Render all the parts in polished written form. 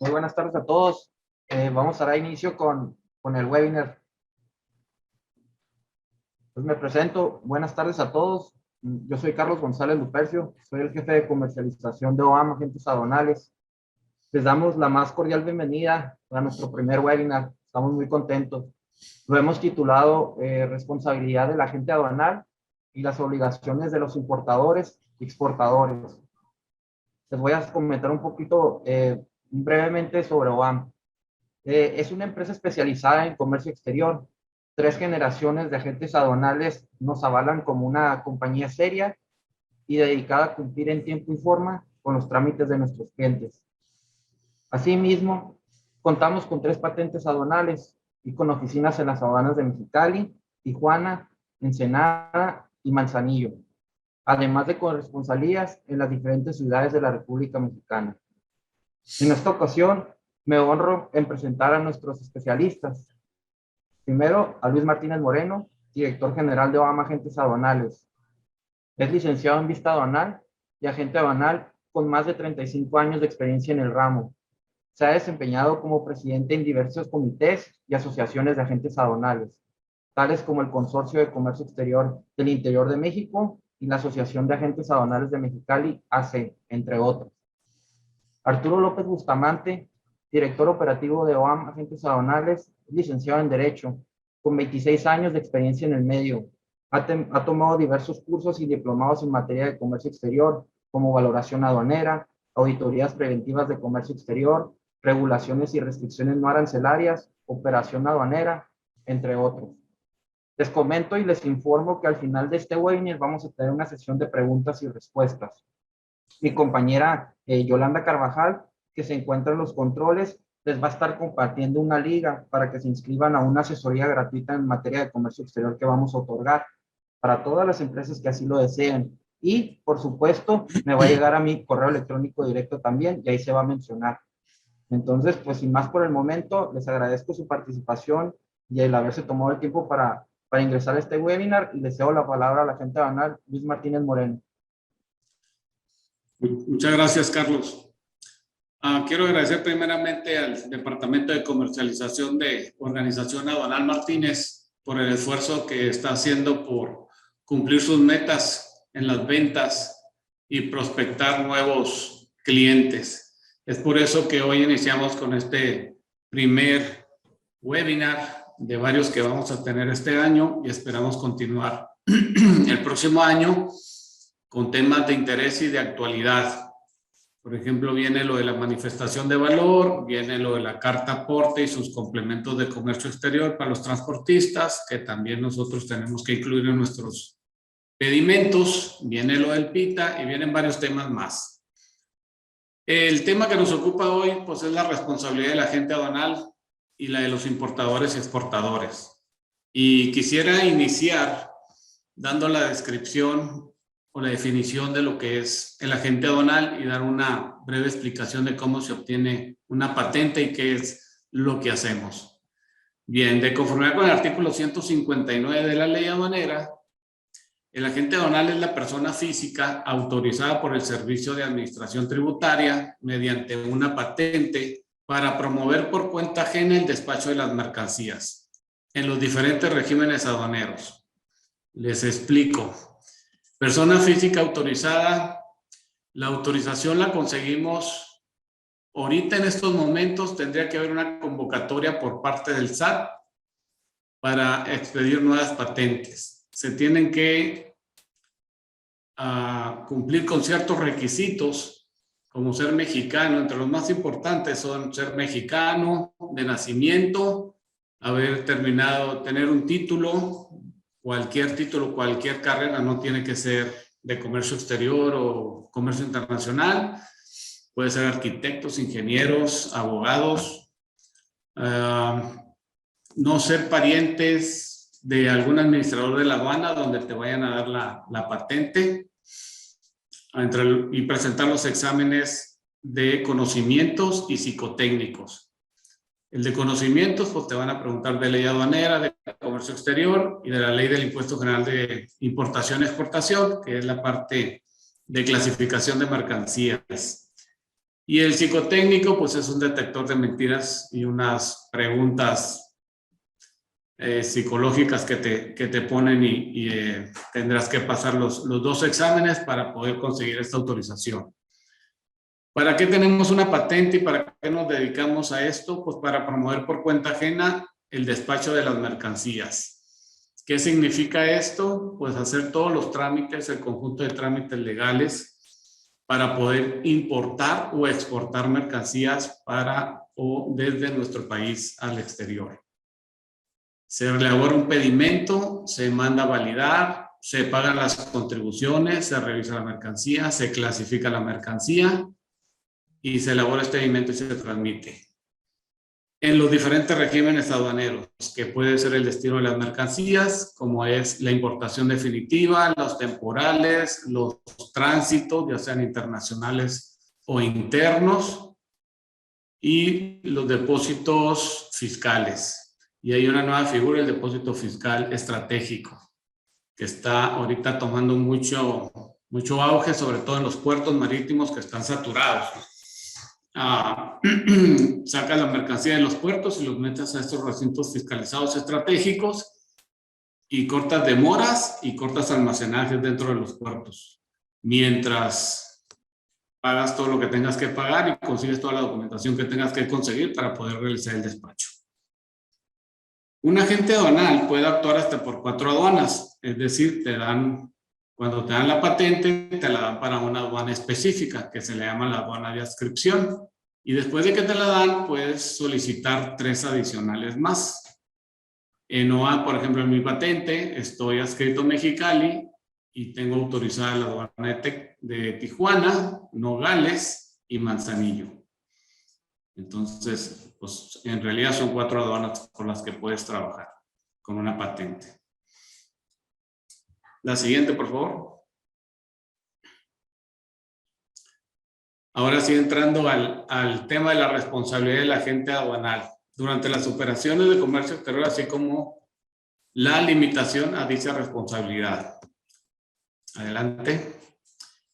Muy buenas tardes a todos. Vamos a dar inicio con el webinar. Pues me presento. Buenas tardes a todos. Yo soy Carlos González Lupercio. Soy el jefe de comercialización de OAM Agentes Aduanales. Les damos la más cordial bienvenida a nuestro primer webinar. Estamos muy contentos. Lo hemos titulado Responsabilidad del agente aduanal y las obligaciones de los importadores y exportadores. Les voy a comentar un poquito brevemente sobre OAM. Es una empresa especializada en comercio exterior. 3 generaciones de agentes aduanales nos avalan como una compañía seria y dedicada a cumplir en tiempo y forma con los trámites de nuestros clientes. Asimismo, contamos con 3 patentes aduanales y con oficinas en las aduanas de Mexicali, Tijuana, Ensenada y Manzanillo, además de corresponsalías en las diferentes ciudades de la República Mexicana. En esta ocasión, me honro en presentar a nuestros especialistas. Primero, a Luis Martínez Moreno, director general de OAM Agentes Aduanales. Es licenciado en vista aduanal y agente aduanal con más de 35 años de experiencia en el ramo. Se ha desempeñado como presidente en diversos comités y asociaciones de agentes aduanales, tales como el Consorcio de Comercio Exterior del Interior de México y la Asociación de Agentes Aduanales de Mexicali, AC, entre otros. Arturo López Bustamante, director operativo de OAM Agentes Aduanales, licenciado en Derecho, con 26 años de experiencia en el medio. Ha tomado diversos cursos y diplomados en materia de comercio exterior, como valoración aduanera, auditorías preventivas de comercio exterior, regulaciones y restricciones no arancelarias, operación aduanera, entre otros. Les comento y les informo que al final de este webinar vamos a tener una sesión de preguntas y respuestas. Mi compañera Yolanda Carvajal, que se encuentra en los controles, les va a estar compartiendo una liga para que se inscriban a una asesoría gratuita en materia de comercio exterior que vamos a otorgar para todas las empresas que así lo deseen. Y, por supuesto, me va a llegar a mi correo electrónico directo también y ahí se va a mencionar. Entonces, pues sin más por el momento, les agradezco su participación y el haberse tomado el tiempo para ingresar a este webinar y les cedo la palabra a la agente aduanal Luis Martínez Moreno. Muchas gracias, Carlos. Quiero agradecer primeramente al Departamento de Comercialización de Organización Aduanal Martínez por el esfuerzo que está haciendo por cumplir sus metas en las ventas y prospectar nuevos clientes. Es por eso que hoy iniciamos con este primer webinar de varios que vamos a tener este año y esperamos continuar el próximo año con temas de interés y de actualidad. Por ejemplo, viene lo de la manifestación de valor, viene lo de la carta aporte y sus complementos de comercio exterior para los transportistas, que también nosotros tenemos que incluir en nuestros pedimentos, viene lo del PITA y vienen varios temas más. El tema que nos ocupa hoy pues, es la responsabilidad del agente aduanal y la de los importadores y exportadores. Y quisiera iniciar dando la descripción o la definición de lo que es el agente aduanal y dar una breve explicación de cómo se obtiene una patente y qué es lo que hacemos. Bien, de conformidad con el artículo 159 de la ley aduanera, el agente aduanal es la persona física autorizada por el Servicio de Administración Tributaria mediante una patente para promover por cuenta ajena el despacho de las mercancías en los diferentes regímenes aduaneros. Les explico. Persona física autorizada, la autorización la conseguimos ahorita en estos momentos. Tendría que haber una convocatoria por parte del SAT para expedir nuevas patentes. Se tienen que cumplir con ciertos requisitos, como ser mexicano. Entre los más importantes son ser mexicano de nacimiento, haber terminado, tener un título, cualquier título, cualquier carrera, no tiene que ser de comercio exterior o comercio internacional. Puede ser arquitectos, ingenieros, abogados. No ser parientes de algún administrador de la aduana donde te vayan a dar la patente. Y presentar los exámenes de conocimientos y psicotécnicos. El de conocimientos, pues te van a preguntar de ley aduanera, de comercio exterior y de la ley del Impuesto General de Importación y Exportación, que es la parte de clasificación de mercancías. Y el psicotécnico, pues es un detector de mentiras y unas preguntas psicológicas que te ponen y tendrás que pasar los 2 exámenes para poder conseguir esta autorización. ¿Para qué tenemos una patente y para qué nos dedicamos a esto? Pues para promover por cuenta ajena el despacho de las mercancías. ¿Qué significa esto? Pues hacer todos los trámites, el conjunto de trámites legales para poder importar o exportar mercancías para o desde nuestro país al exterior. Se elabora un pedimento, se manda a validar, se pagan las contribuciones, se revisa la mercancía, se clasifica la mercancía y se elabora este pedimento y se transmite en los diferentes regímenes aduaneros, que puede ser el destino de las mercancías, como es la importación definitiva, los temporales, los tránsitos, ya sean internacionales o internos, y los depósitos fiscales. Y hay una nueva figura, el depósito fiscal estratégico, que está ahorita tomando mucho auge, sobre todo en los puertos marítimos que están saturados. Sacas la mercancía de los puertos y los metes a estos recintos fiscalizados estratégicos y cortas demoras y cortas almacenajes dentro de los puertos, mientras pagas todo lo que tengas que pagar y consigues toda la documentación que tengas que conseguir para poder realizar el despacho. Un agente aduanal puede actuar hasta por 4 aduanas, es decir, cuando te dan la patente, te la dan para una aduana específica, que se le llama la aduana de adscripción. Y después de que te la dan, puedes solicitar 3 adicionales más. En OA, por ejemplo, en mi patente, estoy adscrito a Mexicali y tengo autorizada la aduana de Tijuana, Nogales y Manzanillo. Entonces, pues en realidad son 4 aduanas por las que puedes trabajar con una patente. La siguiente, por favor. Ahora sí, entrando al tema de la responsabilidad del agente aduanal durante las operaciones de comercio exterior, así como la limitación a dicha responsabilidad. Adelante.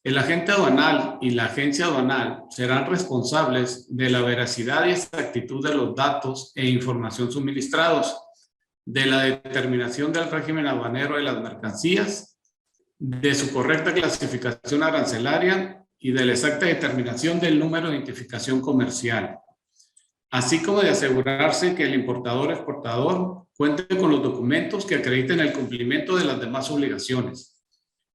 El agente aduanal y la agencia aduanal serán responsables de la veracidad y exactitud de los datos e información suministrados, de la determinación del régimen aduanero de las mercancías, de su correcta clasificación arancelaria y de la exacta determinación del número de identificación comercial, así como de asegurarse que el importador o exportador cuente con los documentos que acrediten el cumplimiento de las demás obligaciones,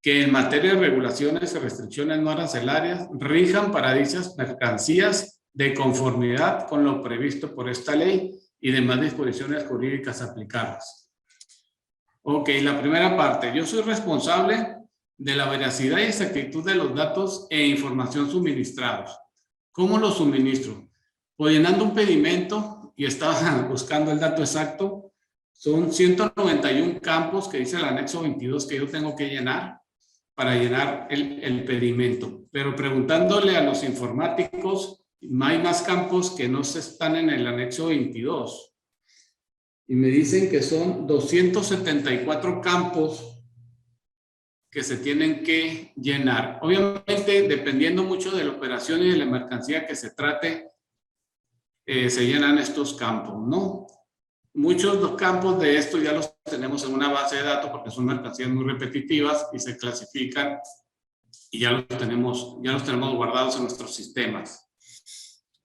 que en materia de regulaciones y restricciones no arancelarias rijan para dichas mercancías de conformidad con lo previsto por esta ley y demás disposiciones jurídicas aplicables. Ok, la primera parte. Yo soy responsable de la veracidad y exactitud de los datos e información suministrados. ¿Cómo los suministro? Pues llenando un pedimento, y estaba buscando el dato exacto, son 191 campos que dice el anexo 22 que yo tengo que llenar para llenar el pedimento. Pero preguntándole a los informáticos, hay más campos que no están en el anexo 22. Y me dicen que son 274 campos que se tienen que llenar. Obviamente, dependiendo mucho de la operación y de la mercancía que se trate, se llenan estos campos, ¿no? Muchos de los campos de estos ya los tenemos en una base de datos porque son mercancías muy repetitivas y se clasifican y ya los tenemos guardados en nuestros sistemas.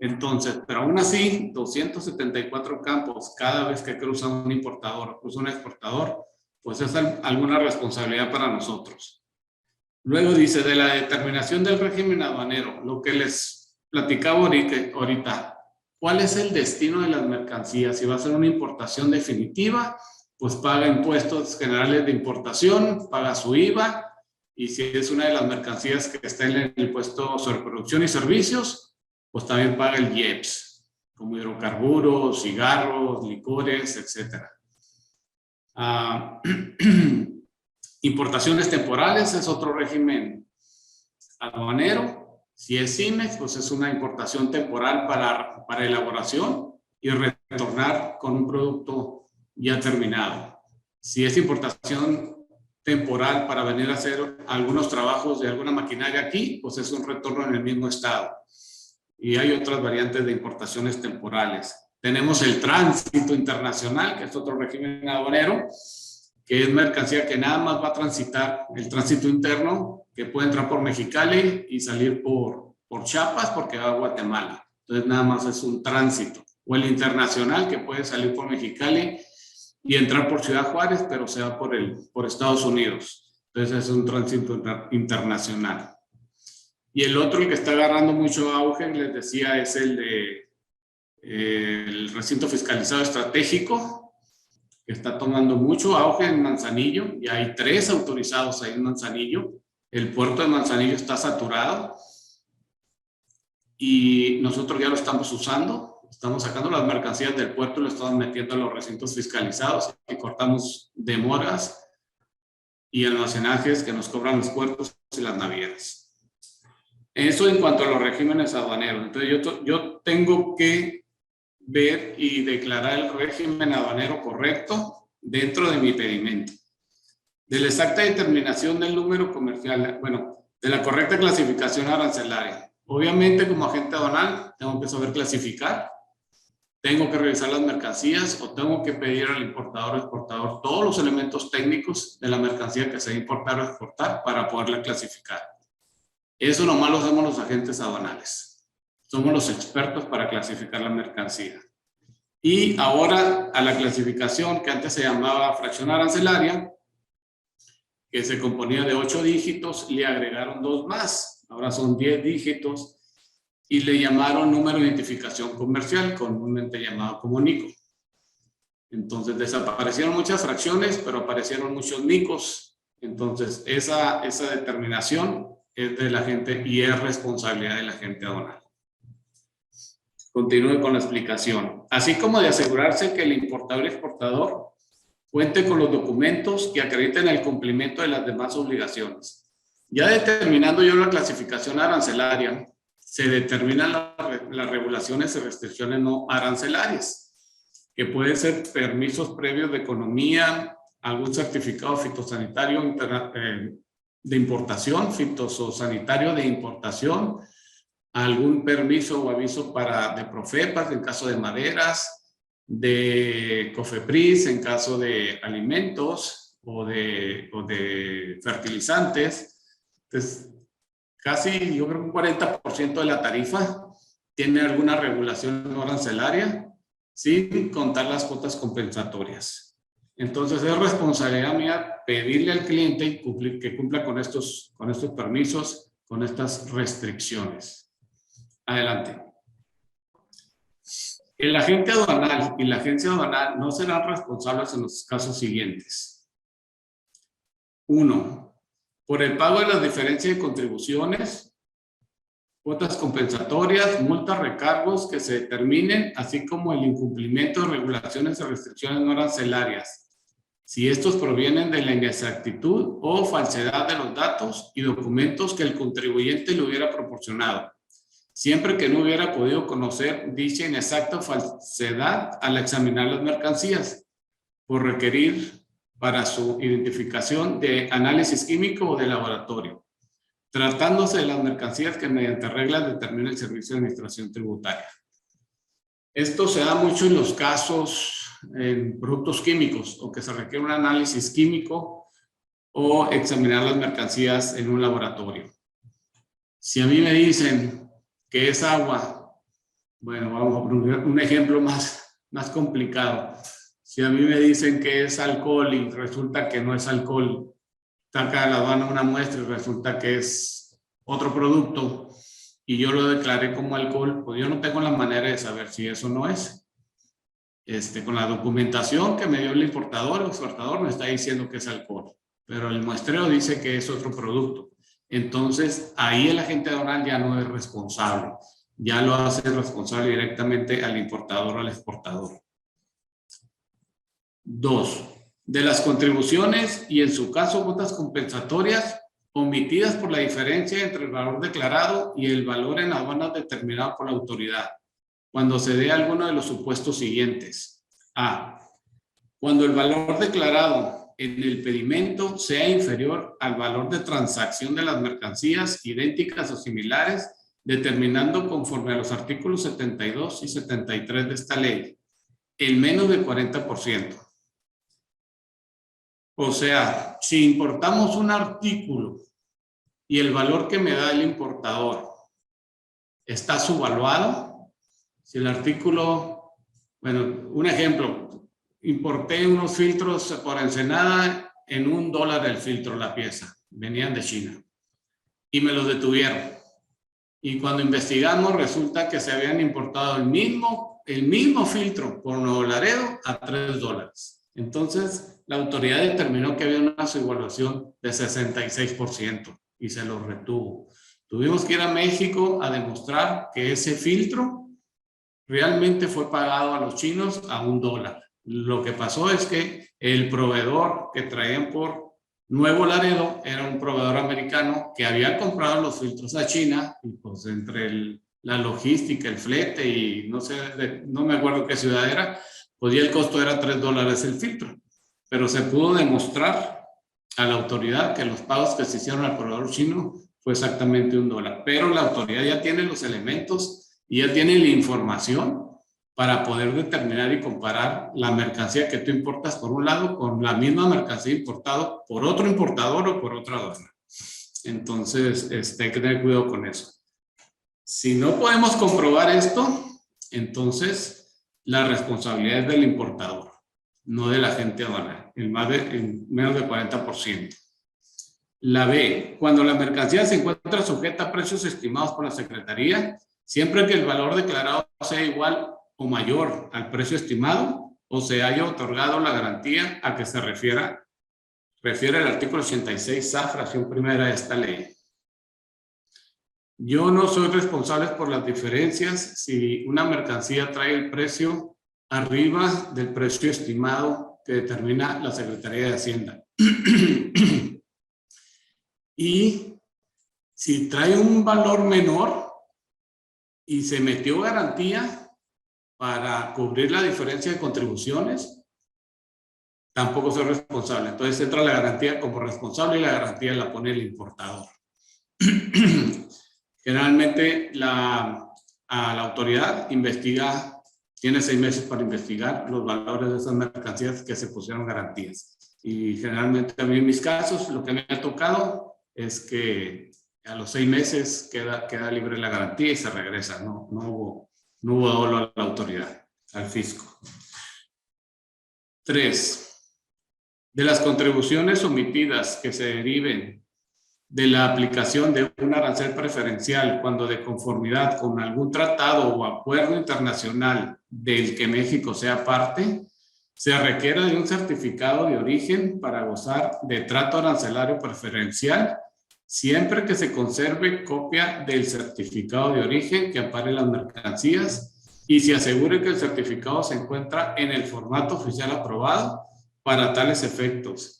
Entonces, pero aún así, 274 campos cada vez que cruza un importador o cruza un exportador, pues es alguna responsabilidad para nosotros. Luego dice, de la determinación del régimen aduanero, lo que les platicaba ahorita, ¿cuál es el destino de las mercancías? Si va a ser una importación definitiva, pues paga impuestos generales de importación, paga su IVA, y si es una de las mercancías que está en el impuesto sobre producción y servicios, pues también paga el IEPS, como hidrocarburos, cigarros, licores, etc. Importaciones temporales es otro régimen aduanero. Si es CIMEX, pues es una importación temporal para elaboración y retornar con un producto ya terminado. Si es importación temporal para venir a hacer algunos trabajos de alguna maquinaria aquí, pues es un retorno en el mismo estado. y hay otras variantes de importaciones temporales. Tenemos el tránsito internacional, que es otro régimen aduanero, que es mercancía que nada más va a transitar el tránsito interno, que puede entrar por Mexicali y salir por Chiapas porque va a Guatemala. Entonces nada más es un tránsito. O el internacional, que puede salir por Mexicali y entrar por Ciudad Juárez, pero se va por Estados Unidos. Entonces es un tránsito internacional. Y el otro, el que está agarrando mucho auge, les decía, es el de el recinto fiscalizado estratégico, que está tomando mucho auge en Manzanillo. Y hay 3 autorizados ahí en Manzanillo. El puerto de Manzanillo está saturado y nosotros ya lo estamos usando. Estamos sacando las mercancías del puerto y lo estamos metiendo a los recintos fiscalizados y cortamos demoras y almacenajes que nos cobran los puertos y las navieras. Eso en cuanto a los regímenes aduaneros. Entonces yo tengo que ver y declarar el régimen aduanero correcto dentro de mi pedimento. De la exacta determinación del número comercial, bueno, de la correcta clasificación arancelaria. Obviamente, como agente aduanal, tengo que saber clasificar, tengo que revisar las mercancías o tengo que pedir al importador o exportador todos los elementos técnicos de la mercancía que se va a importar o exportar para poderla clasificar. Eso nomás lo hacemos los agentes aduanales. Somos los expertos para clasificar la mercancía. Y ahora a la clasificación que antes se llamaba fracción arancelaria, que se componía de 8 dígitos, le agregaron 2 más. Ahora son 10 dígitos y le llamaron número de identificación comercial, comúnmente llamado como NICO. Entonces desaparecieron muchas fracciones, pero aparecieron muchos NICOs. Entonces esa determinación es del agente y es responsabilidad del agente aduanal. Continúe con la explicación. Así como de asegurarse que el importador y exportador cuente con los documentos que acrediten el cumplimiento de las demás obligaciones. Ya determinando yo la clasificación arancelaria, se determinan las regulaciones y restricciones no arancelarias, que pueden ser permisos previos de economía, algún certificado fitosanitario de importación, fitosanitario de importación, algún permiso o aviso de Profepas en caso de maderas, de Cofepris en caso de alimentos o de fertilizantes. Entonces, casi yo creo que un 40% de la tarifa tiene alguna regulación no arancelaria, sin contar las cuotas compensatorias. Entonces es responsabilidad mía pedirle al cliente que cumpla con estos permisos, con estas restricciones. Adelante. El agente aduanal y la agencia aduanal no serán responsables en los casos siguientes. 1. Por el pago de las diferencias de contribuciones, cuotas compensatorias, multas, recargos que se determinen, así como el incumplimiento de regulaciones y restricciones no arancelarias, si estos provienen de la inexactitud o falsedad de los datos y documentos que el contribuyente le hubiera proporcionado, siempre que no hubiera podido conocer dicha inexacta o falsedad al examinar las mercancías, por requerir para su identificación de análisis químico o de laboratorio, tratándose de las mercancías que mediante reglas determina el Servicio de Administración Tributaria. Esto se da mucho en los casos en productos químicos o que se requiere un análisis químico o examinar las mercancías en un laboratorio. Si a mí me dicen que es agua, bueno, vamos a poner un ejemplo más complicado. Si a mí me dicen que es alcohol y resulta que no es alcohol, saca a la aduana una muestra y resulta que es otro producto y yo lo declaré como alcohol, pues yo no tengo la manera de saber si eso no es. Con la documentación que me dio el importador o exportador me está diciendo que es alcohol, pero el muestreo dice que es otro producto. Entonces, ahí el agente aduanal ya no es responsable, ya lo hace responsable directamente al importador o al exportador. 2. De las contribuciones y en su caso cuotas compensatorias omitidas por la diferencia entre el valor declarado y el valor en aduanas determinado por la autoridad, cuando se dé alguno de los supuestos siguientes. A. Cuando el valor declarado en el pedimento sea inferior al valor de transacción de las mercancías idénticas o similares determinando conforme a los artículos 72 y 73 de esta ley, el menos del 40%. O sea, si importamos un artículo y el valor que me da el importador está subvaluado, si el artículo, bueno, un ejemplo, importé unos filtros por Ensenada en $1 el filtro, la pieza, venían de China y me los detuvieron. Y cuando investigamos resulta que se habían importado el mismo filtro por Nuevo Laredo a $3. Entonces, la autoridad determinó que había una subvaluación de 66% y se lo retuvo. Tuvimos que ir a México a demostrar que ese filtro realmente fue pagado a los chinos a $1. Lo que pasó es que el proveedor que traían por Nuevo Laredo era un proveedor americano que había comprado los filtros a China y pues entre la logística, el flete y no sé, no me acuerdo qué ciudad era, pues ya el costo era $3 el filtro. Pero se pudo demostrar a la autoridad que los pagos que se hicieron al proveedor chino fue exactamente $1. Pero la autoridad ya tiene los elementos y ya tiene la información para poder determinar y comparar la mercancía que tú importas por un lado con la misma mercancía importada por otro importador o por otra aduana. Entonces, hay que tener cuidado con eso. Si no podemos comprobar esto, entonces la responsabilidad es del importador, no del agente aduanal, en menos del 40%. La B, cuando la mercancía se encuentra sujeta a precios estimados por la Secretaría, siempre que el valor declarado sea igual o mayor al precio estimado o se haya otorgado la garantía a que se refiere el artículo 86A, fracción primera de esta ley. Yo no soy responsable por las diferencias si una mercancía trae el precio arriba del precio estimado que determina la Secretaría de Hacienda. Y si trae un valor menor y se metió garantía para cubrir la diferencia de contribuciones, tampoco soy responsable. Entonces entra la garantía como responsable y la garantía la pone el importador. Generalmente la autoridad investiga, tiene 6 meses para investigar los valores de esas mercancías que se pusieron garantías. Y generalmente a mí en mis casos lo que me ha tocado es que a los 6 meses queda libre la garantía y se regresa. No hubo dolo a la autoridad, al fisco. 3. De las contribuciones omitidas que se deriven de la aplicación de un arancel preferencial cuando de conformidad con algún tratado o acuerdo internacional del que México sea parte, se requiere de un certificado de origen para gozar de trato arancelario preferencial, siempre que se conserve copia del certificado de origen que ampare las mercancías y se asegure que el certificado se encuentra en el formato oficial aprobado para tales efectos,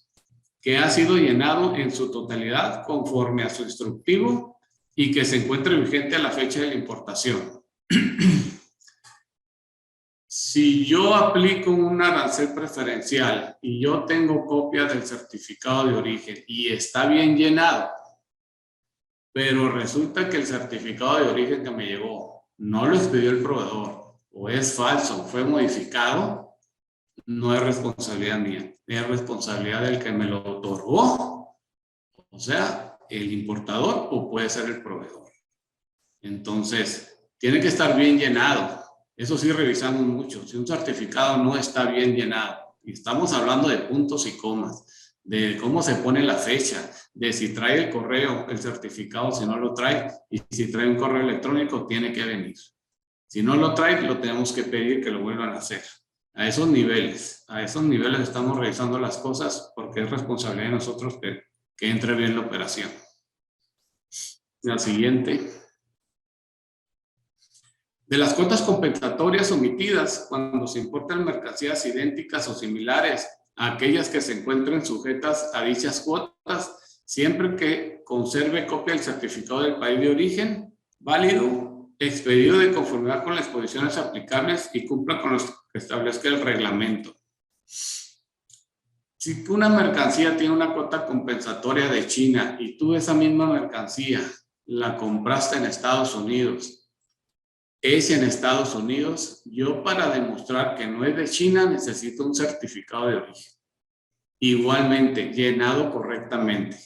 que ha sido llenado en su totalidad conforme a su instructivo y que se encuentre vigente a la fecha de la importación. Si yo aplico un arancel preferencial y yo tengo copia del certificado de origen y está bien llenado, pero resulta que el certificado de origen que me llegó no lo expidió el proveedor o es falso, fue modificado, no es responsabilidad mía, es responsabilidad del que me lo otorgó, o sea, el importador o puede ser el proveedor. Entonces, tiene que estar bien llenado. Eso sí revisamos mucho. Si un certificado no está bien llenado, y estamos hablando de puntos y comas, de cómo se pone la fecha, de si trae el correo, el certificado, si no lo trae, y si trae un correo electrónico, tiene que venir. Si no lo trae, lo tenemos que pedir que lo vuelvan a hacer. A esos niveles estamos revisando las cosas porque es responsabilidad de nosotros que entre bien la operación. La siguiente. De las cuotas compensatorias omitidas cuando se importan mercancías idénticas o similares a aquellas que se encuentren sujetas a dichas cuotas, siempre que conserve copia del certificado del país de origen válido, expedido de conformidad con las disposiciones aplicables y cumpla con los que establezca el reglamento. Si una mercancía tiene una cuota compensatoria de China y tú esa misma mercancía la compraste en Estados Unidos, es en Estados Unidos, yo para demostrar que no es de China necesito un certificado de origen. Igualmente, llenado correctamente.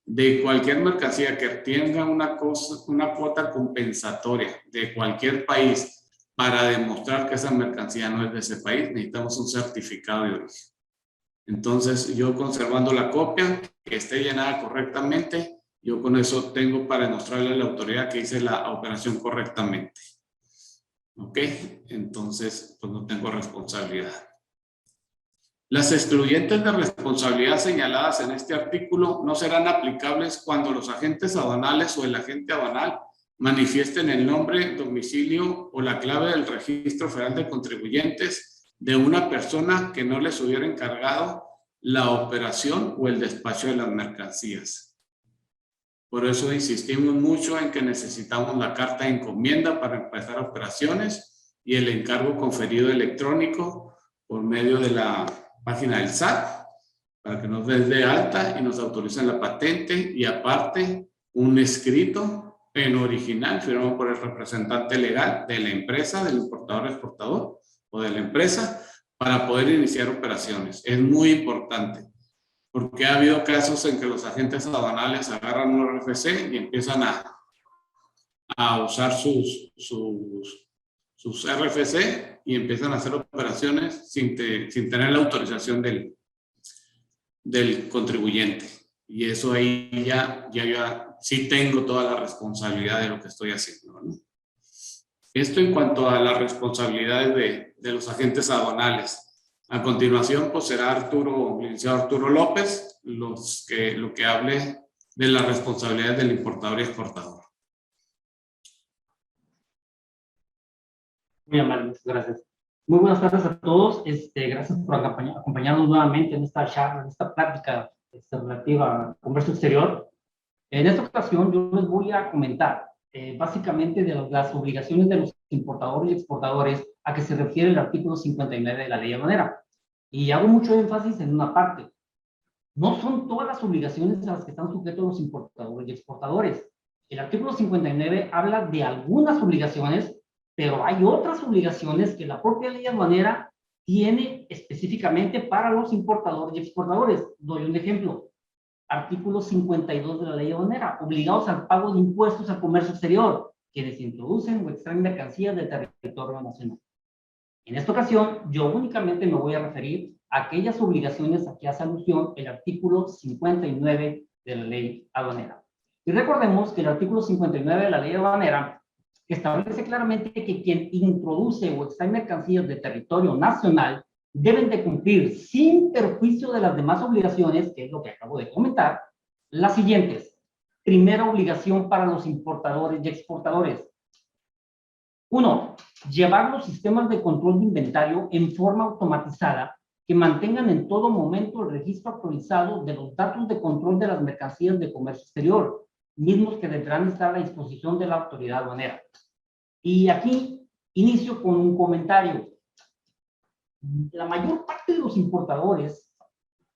De cualquier mercancía que tenga una cuota compensatoria de cualquier país, para demostrar que esa mercancía no es de ese país, necesitamos un certificado de origen. Entonces, yo conservando la copia, que esté llenada correctamente, yo con eso tengo para demostrarle a la autoridad que hice la operación correctamente. ¿Ok? Entonces, pues no tengo responsabilidad. Las excluyentes de responsabilidad señaladas en este artículo no serán aplicables cuando los agentes aduanales o el agente aduanal manifiesten el nombre, domicilio o la clave del Registro Federal de Contribuyentes de una persona que no les hubiera encargado la operación o el despacho de las mercancías. Por eso insistimos mucho en que necesitamos la carta de encomienda para empezar operaciones y el encargo conferido electrónico por medio de la página del SAT para que nos den de alta y nos autoricen la patente, y aparte un escrito en original firmado por el representante legal de la empresa, del importador exportador o de la empresa, para poder iniciar operaciones. Es muy importante porque ha habido casos en que los agentes aduanales agarran un RFC y empiezan a usar sus RFC y empiezan a hacer operaciones sin tener la autorización del contribuyente. Y eso ahí ya sí tengo toda la responsabilidad de lo que estoy haciendo, ¿no? Esto en cuanto a las responsabilidades de los agentes aduanales. A continuación, pues será licenciado Arturo López, lo que hable de las responsabilidades del importador y exportador. Muy amable, muchas gracias. Muy buenas tardes a todos. Gracias por acompañarnos nuevamente en esta charla, en esta plática relativa al comercio exterior. En esta ocasión yo les voy a comentar básicamente de las obligaciones de los importadores y exportadores a que se refiere el artículo 59 de la ley aduanera. Y hago mucho énfasis en una parte. No son todas las obligaciones a las que están sujetos los importadores y exportadores. El artículo 59 habla de algunas obligaciones, pero hay otras obligaciones que la propia ley aduanera tiene específicamente para los importadores y exportadores. Doy un ejemplo. Artículo 52 de la ley aduanera, obligados al pago de impuestos al comercio exterior, quienes introducen o extraen mercancías del territorio nacional. En esta ocasión, yo únicamente me voy a referir a aquellas obligaciones a que hace alusión el artículo 59 de la ley aduanera. Y recordemos que el artículo 59 de la ley aduanera establece claramente que quien introduce o extrae mercancías de territorio nacional deben de cumplir, sin perjuicio de las demás obligaciones, que es lo que acabo de comentar, las siguientes. Primera obligación para los importadores y exportadores. 1. Llevar los sistemas de control de inventario en forma automatizada que mantengan en todo momento el registro actualizado de los datos de control de las mercancías de comercio exterior, mismos que deberán estar a disposición de la autoridad aduanera. Y aquí inicio con un comentario. La mayor parte de los importadores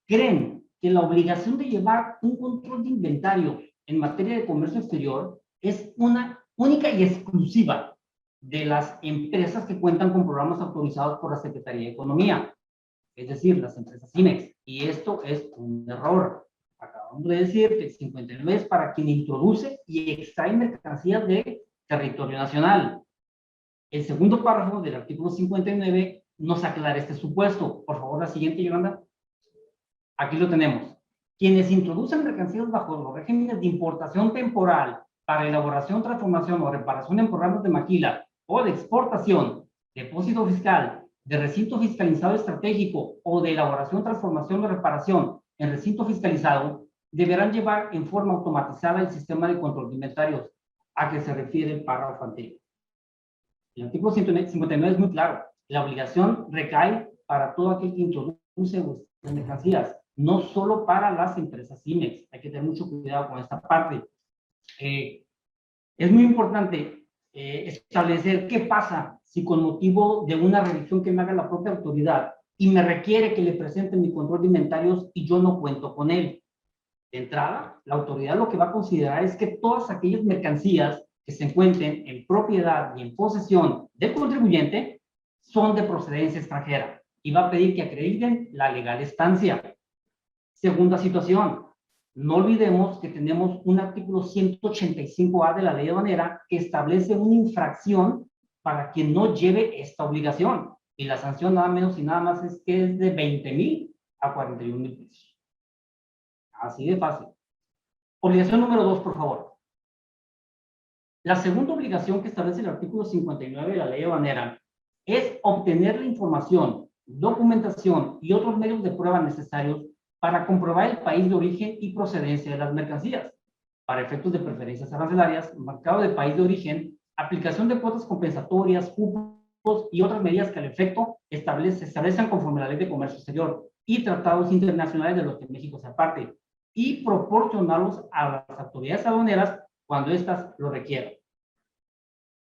creen que la obligación de llevar un control de inventario en materia de comercio exterior es una única y exclusiva de las empresas que cuentan con programas autorizados por la Secretaría de Economía, es decir, las empresas CIMEX. Y esto es un error. Acabamos de decir que el 59 es para quien introduce y extrae mercancías de territorio nacional. El segundo párrafo del artículo 59 nos aclara este supuesto. Por favor, la siguiente, Yolanda. Aquí lo tenemos. Quienes introducen mercancías bajo los regímenes de importación temporal para elaboración, transformación o reparación en programas de maquila o de exportación, depósito fiscal, de recinto fiscalizado estratégico o de elaboración, transformación o reparación en recinto fiscalizado, deberán llevar en forma automatizada el sistema de control de inventarios a que se refiere el párrafo anterior. El artículo 159 es muy claro. La obligación recae para todo aquel que introduce las mercancías, no solo para las empresas CIMEX. Hay que tener mucho cuidado con esta parte. Es muy importante establecer qué pasa si con motivo de una revisión que me haga la propia autoridad y me requiere que le presente mi control de inventarios y yo no cuento con él. De entrada, la autoridad lo que va a considerar es que todas aquellas mercancías que se encuentren en propiedad y en posesión del contribuyente son de procedencia extranjera y va a pedir que acrediten la legal estancia. Segunda situación, no olvidemos que tenemos un artículo 185A de la ley aduanera que establece una infracción para quien no lleve esta obligación. Y la sanción nada menos y nada más es que es de 20,000 a 41,000 pesos. Así de fácil. Obligación número 2, por favor. La segunda obligación que establece el artículo 59 de la ley aduanera es obtener la información, documentación y otros medios de prueba necesarios para comprobar el país de origen y procedencia de las mercancías. Para efectos de preferencias arancelarias, marcado de país de origen, aplicación de cuotas compensatorias, cupos y otras medidas que al efecto se establezcan conforme a la Ley de Comercio Exterior y tratados internacionales de los que México sea parte, y proporcionarlos a las autoridades aduaneras cuando éstas lo requieran.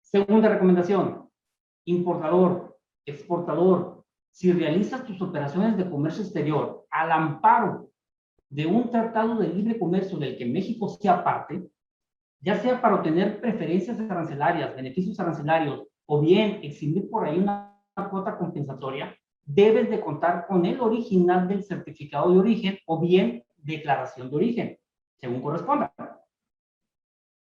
Segunda recomendación, importador, exportador, si realizas tus operaciones de comercio exterior al amparo de un tratado de libre comercio del que México sea parte, ya sea para obtener preferencias arancelarias, beneficios arancelarios, o bien eximir por ahí una cuota compensatoria, debes de contar con el original del certificado de origen o bien declaración de origen, según corresponda.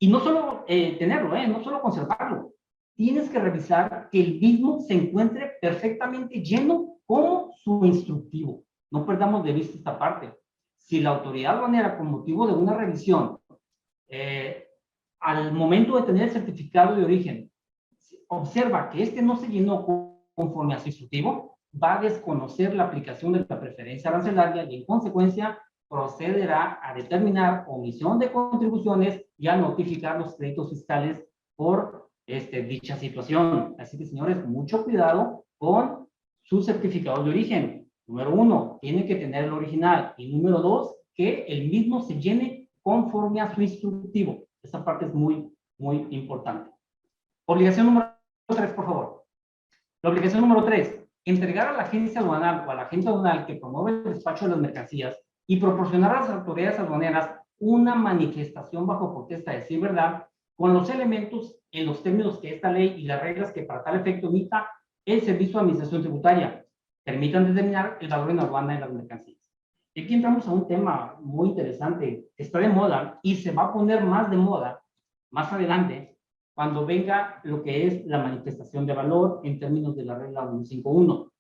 Y no solo tenerlo, no solo conservarlo, tienes que revisar que el mismo se encuentre perfectamente lleno como su instructivo. No perdamos de vista esta parte. Si la autoridad aduanera, con motivo de una revisión, al momento de tener el certificado de origen, observa que este no se llenó conforme a su instructivo, va a desconocer la aplicación de la preferencia arancelaria y en consecuencia procederá a determinar omisión de contribuciones y a notificar los créditos fiscales por dicha situación. Así que, señores, mucho cuidado con su certificado de origen. Número 1, tiene que tener el original. Y número 2, que el mismo se llene conforme a su instructivo. Esa parte es muy, muy importante. Obligación número 3, por favor. La obligación número 3, entregar a la agencia aduanal o al agente aduanal que promueve el despacho de las mercancías y proporcionar a las autoridades aduaneras una manifestación bajo protesta de decir verdad con los elementos en los términos que esta ley y las reglas que para tal efecto emita el Servicio de Administración Tributaria permitan determinar el valor en aduana de las mercancías. Y aquí entramos a un tema muy interesante, que está de moda y se va a poner más de moda más adelante cuando venga lo que es la manifestación de valor en términos de la regla 151.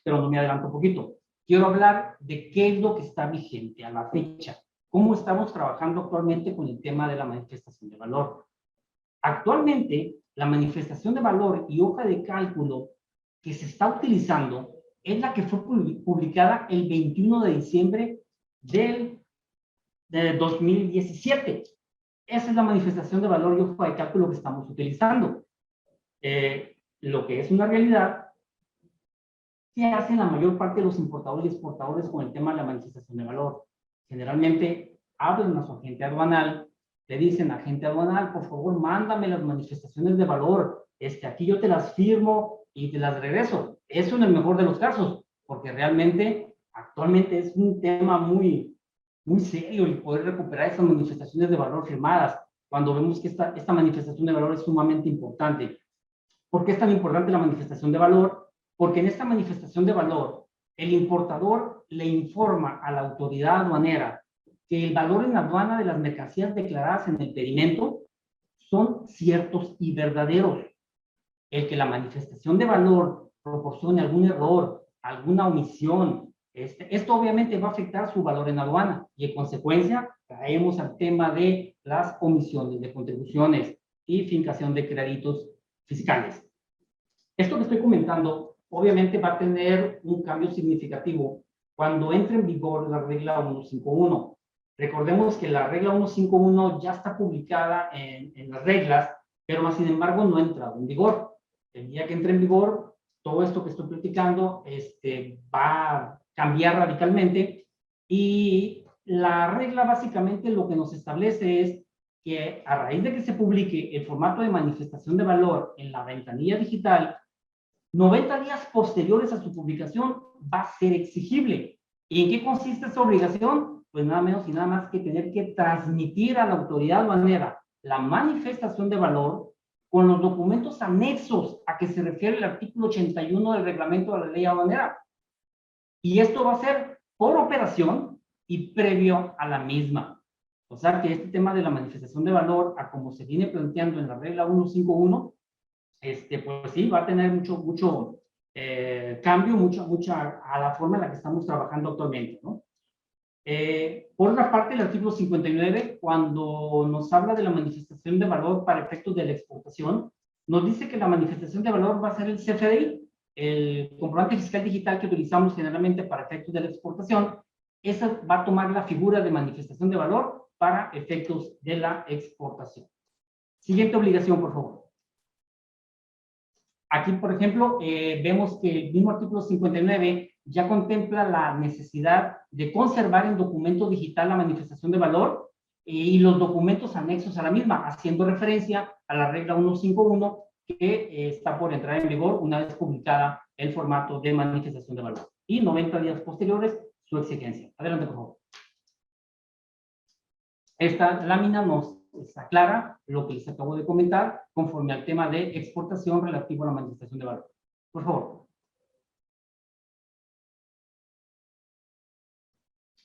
Pero no me adelanto un poquito. Quiero hablar de qué es lo que está vigente a la fecha. ¿Cómo estamos trabajando actualmente con el tema de la manifestación de valor? Actualmente, la manifestación de valor y hoja de cálculo que se está utilizando es la que fue publicada el 21 de diciembre de 2017. Esa es la manifestación de valor y hoja de cálculo que estamos utilizando. Lo que es una realidad, ¿qué hacen la mayor parte de los importadores y exportadores con el tema de la manifestación de valor? Generalmente hablan a su agente aduanal, le dicen, agente aduanal, por favor, mándame las manifestaciones de valor, aquí yo te las firmo y te las regreso. Eso en el mejor de los casos, porque realmente actualmente es un tema muy, muy serio el poder recuperar esas manifestaciones de valor firmadas, cuando vemos que esta manifestación de valor es sumamente importante. ¿Por qué es tan importante la manifestación de valor? Porque en esta manifestación de valor, el importador le informa a la autoridad aduanera que el valor en aduana de las mercancías declaradas en el pedimento son ciertos y verdaderos. El que la manifestación de valor proporcione algún error, alguna omisión, esto obviamente va a afectar su valor en aduana y en consecuencia caemos al tema de las omisiones de contribuciones y fincación de créditos fiscales. Esto que estoy comentando obviamente va a tener un cambio significativo cuando entre en vigor la regla 151. Recordemos que la regla 151 ya está publicada en las reglas, pero más sin embargo no ha entrado en vigor. El día que entre en vigor, todo esto que estoy platicando va a cambiar radicalmente y la regla básicamente lo que nos establece es que a raíz de que se publique el formato de manifestación de valor en la ventanilla digital, 90 días posteriores a su publicación va a ser exigible. ¿Y en qué consiste esta obligación? pues nada menos y nada más que tener que transmitir a la autoridad aduanera la manifestación de valor con los documentos anexos a que se refiere el artículo 81 del reglamento de la ley aduanera. Y esto va a ser por operación y previo a la misma. O sea que este tema de la manifestación de valor, a como se viene planteando en la regla 151, pues sí, va a tener mucho cambio, mucha a la forma en la que estamos trabajando actualmente, ¿no? Por otra parte, el artículo 59, cuando nos habla de la manifestación de valor para efectos de la exportación, nos dice que la manifestación de valor va a ser el CFDI, el comprobante fiscal digital que utilizamos generalmente para efectos de la exportación. Esa va a tomar la figura de manifestación de valor para efectos de la exportación. Siguiente obligación, por favor. Aquí, por ejemplo, vemos que el mismo artículo 59 ya contempla la necesidad de conservar en documento digital la manifestación de valor y los documentos anexos a la misma, haciendo referencia a la regla 151 que está por entrar en vigor una vez publicada el formato de manifestación de valor. Y 90 días posteriores, su exigencia. Adelante, por favor. Esta lámina nos aclara lo que les acabo de comentar conforme al tema de exportación relativo a la manifestación de valor. Por favor.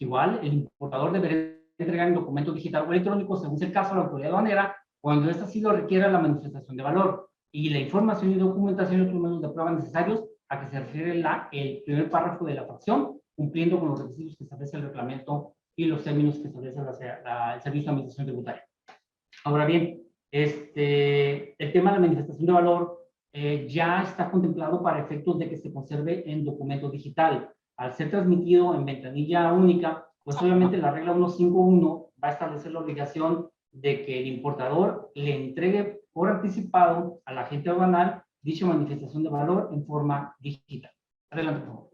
Igual, el importador deberá entregar en documento digital o electrónico, según sea el caso, a la autoridad aduanera, cuando ésta sí lo requiera la manifestación de valor, y la información y documentación y otros medios de prueba necesarios a que se refiere el primer párrafo de la fracción, cumpliendo con los requisitos que establece el reglamento y los términos que establece el Servicio de Administración Tributaria. Ahora bien, el tema de la manifestación de valor ya está contemplado para efectos de que se conserve en documento digital. Al ser transmitido en ventanilla única, pues obviamente la regla 151 va a establecer la obligación de que el importador le entregue por anticipado al agente aduanal dicha manifestación de valor en forma digital. Adelante, por favor.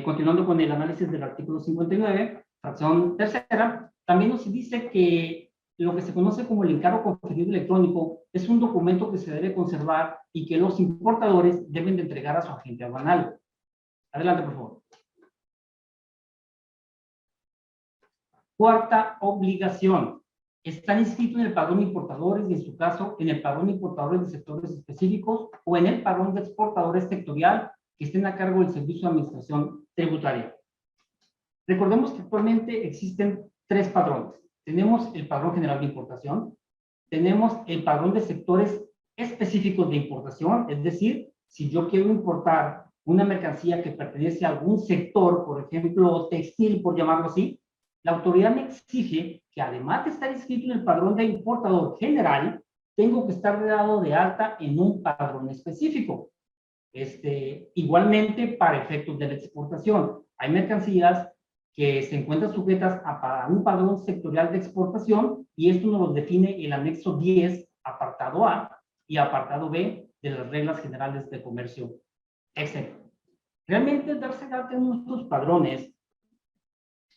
Continuando con el análisis del artículo 59, fracción tercera, también nos dice que lo que se conoce como el encargo conferido electrónico es un documento que se debe conservar y que los importadores deben de entregar a su agente aduanal. Adelante, por favor. Cuarta obligación. Están inscritos en el padrón de importadores y, en su caso, en el padrón de importadores de sectores específicos o en el padrón de exportadores sectorial que estén a cargo del Servicio de Administración Tributaria. Recordemos que actualmente existen tres padrones. Tenemos el padrón general de importación, tenemos el padrón de sectores específicos de importación, es decir, si yo quiero importar una mercancía que pertenece a algún sector, por ejemplo, textil, por llamarlo así, la autoridad me exige que además de estar inscrito en el padrón de importador general, tengo que estar dado de alta en un padrón específico. Igualmente, para efectos de la exportación, hay mercancías que se encuentran sujetas a un padrón sectorial de exportación y esto nos lo define el anexo 10, apartado A y apartado B de las reglas generales de comercio exterior. Realmente darse de alta en nuestros padrones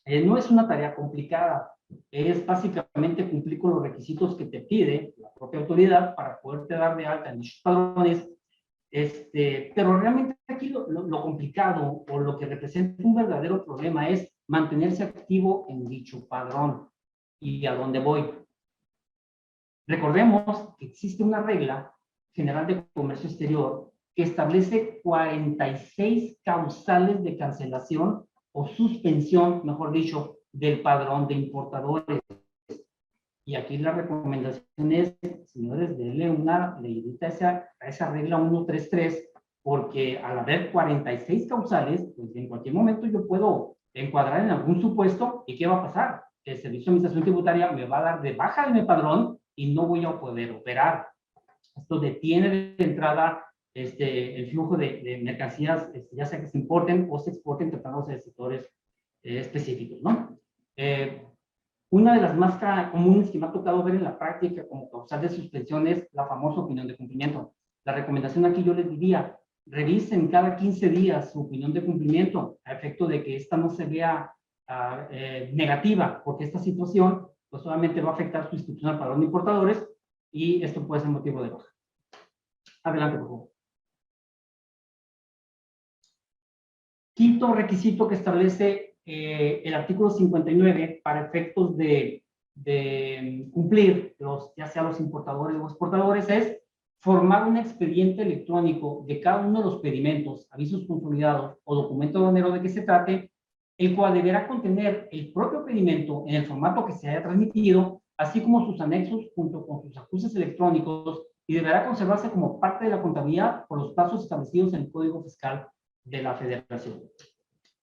no es una tarea complicada, es básicamente cumplir con los requisitos que te pide la propia autoridad para poderte dar de alta en dichos padrones. Pero realmente aquí lo complicado o lo que representa un verdadero problema es mantenerse activo en dicho padrón. ¿Y a dónde voy? Recordemos que existe una regla general de comercio exterior que establece 46 causales de cancelación o suspensión, mejor dicho, del padrón de importadores. Y aquí la recomendación es, señores, denle una leidita a esa regla 133, porque al haber 46 causales, pues en cualquier momento yo puedo encuadrar en algún supuesto, ¿y qué va a pasar? Que el Servicio de Administración Tributaria me va a dar de baja en el padrón y no voy a poder operar. Esto detiene de entrada el flujo de mercancías, ya sea que se importen o se exporten, tratándose de sectores específicos, ¿no? Una de las más comunes que me ha tocado ver en la práctica como causal de suspensión es la famosa opinión de cumplimiento. La recomendación aquí yo les diría, revisen cada 15 días su opinión de cumplimiento a efecto de que esta no se vea negativa, porque esta situación pues solamente va a afectar su inscripción al padrón de importadores y esto puede ser motivo de baja. Adelante, por favor. Quinto requisito que establece el artículo 59 para efectos de cumplir ya sea los importadores o exportadores es formar un expediente electrónico de cada uno de los pedimentos, avisos consolidados o documento aduanero de que se trate, el cual deberá contener el propio pedimento en el formato que se haya transmitido, así como sus anexos junto con sus acuses electrónicos, y deberá conservarse como parte de la contabilidad por los plazos establecidos en el Código Fiscal de la Federación.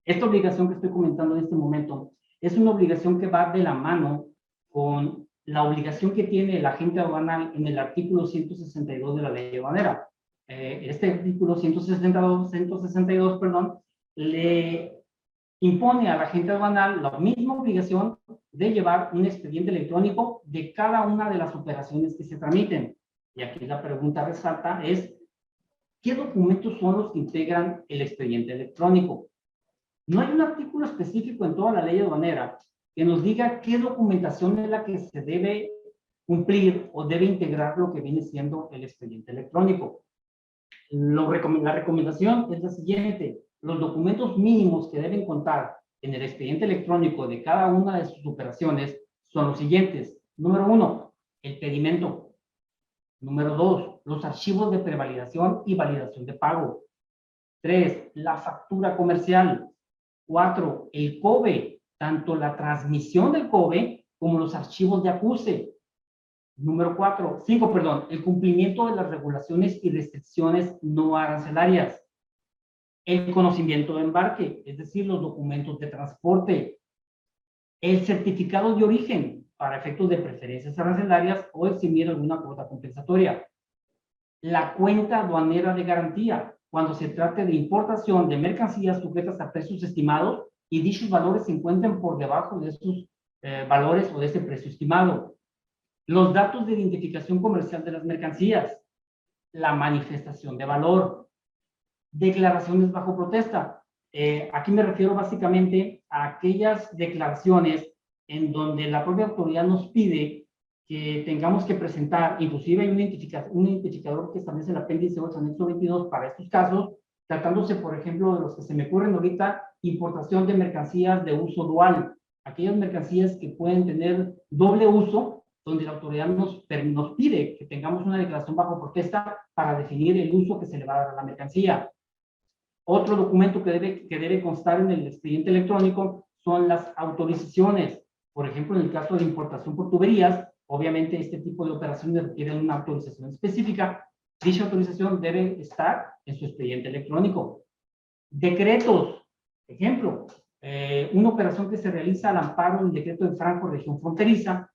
Esta obligación que estoy comentando en este momento es una obligación que va de la mano con la obligación que tiene el agente aduanal en el artículo 162 de la ley aduanera. Este artículo 162, perdón, le impone al agente aduanal la misma obligación de llevar un expediente electrónico de cada una de las operaciones que se tramiten. Y aquí la pregunta resalta es, ¿qué documentos son los que integran el expediente electrónico? No hay un artículo específico en toda la ley aduanera que nos diga qué documentación es la que se debe cumplir o debe integrar lo que viene siendo el expediente electrónico. La recomendación es la siguiente: los documentos mínimos que deben contar en el expediente electrónico de cada una de sus operaciones son los siguientes. Número 1, el pedimento. Número 2, los archivos de prevalidación y validación de pago. 3, la factura comercial. 4, el COBE, tanto la transmisión del COBE como los archivos de acuse. Número 5, perdón, el cumplimiento de las regulaciones y restricciones no arancelarias. El conocimiento de embarque, es decir, los documentos de transporte. El certificado de origen, para efectos de preferencias arancelarias o eximir alguna cuota compensatoria. La cuenta aduanera de garantía, cuando se trate de importación de mercancías sujetas a precios estimados y dichos valores se encuentren por debajo de estos valores o de ese precio estimado. Los datos de identificación comercial de las mercancías. La manifestación de valor. Declaraciones bajo protesta. Aquí me refiero básicamente a aquellas declaraciones en donde la propia autoridad nos pide que tengamos que presentar, inclusive hay un identificador que establece el apéndice 8, anexo 22 para estos casos, tratándose, por ejemplo, de los que se me ocurren ahorita, importación de mercancías de uso dual, aquellas mercancías que pueden tener doble uso, donde la autoridad nos pide que tengamos una declaración bajo protesta para definir el uso que se le va a dar a la mercancía. Otro documento que debe constar en el expediente electrónico son las autorizaciones. Por ejemplo, en el caso de importación por tuberías, obviamente este tipo de operaciones requieren una autorización específica. Dicha autorización debe estar en su expediente electrónico. Decretos. Ejemplo, una operación que se realiza al amparo del decreto de Franco, región fronteriza.